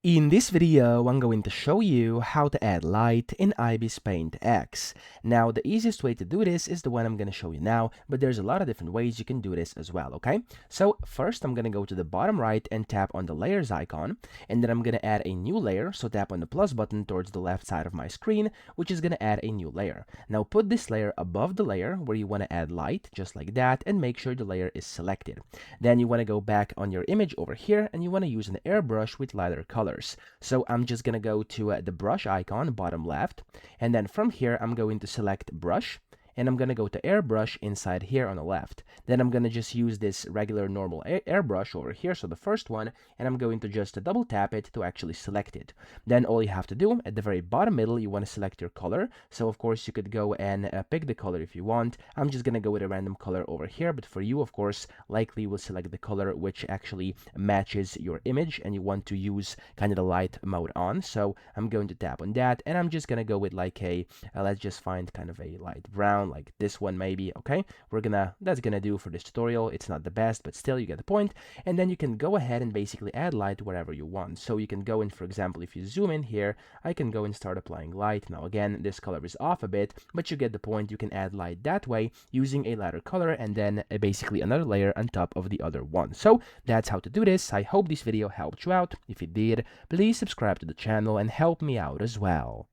In this video, I'm going to show you how to add light in Ibis Paint X. Now, the easiest way to do this is the one I'm going to show you now, but there's a lot of different ways you can do this as well, okay? So first, I'm going to go to the bottom right and tap on the layers icon, and then I'm going to add a new layer, so tap on the plus button towards the left side of my screen, which is going to add a new layer. Now, put this layer above the layer where you want to add light, just like that, and make sure the layer is selected. Then you want to go back on your image over here, and you want to use an airbrush with lighter colors. So I'm just going to go to the brush icon, bottom left, and then from here, I'm going to select brush, and I'm going to go to airbrush inside here on the left. Then I'm going to just use this regular normal airbrush over here, so the first one, and I'm going to just double tap it to actually select it. Then all you have to do, at the very bottom middle, you want to select your color. So of course you could go and pick the color if you want. I'm just going to go with a random color over here, but for you, of course, likely will select the color which actually matches your image, and you want to use kind of the light mode on. So I'm going to tap on that, and I'm just going to go with like a, let's just find kind of a light brown, like this one maybe. Okay, that's gonna do for this tutorial. It's not the best, but still you get the point. And then you can go ahead and basically add light wherever you want. So you can go in, for example, if you zoom in here, I can go and start applying light. Now again, this color is off a bit, but you get the point. You can add light that way using a lighter color and then basically another layer on top of the other one. So that's how to do this. I hope this video helped you out. If it did, please subscribe to the channel and help me out as well.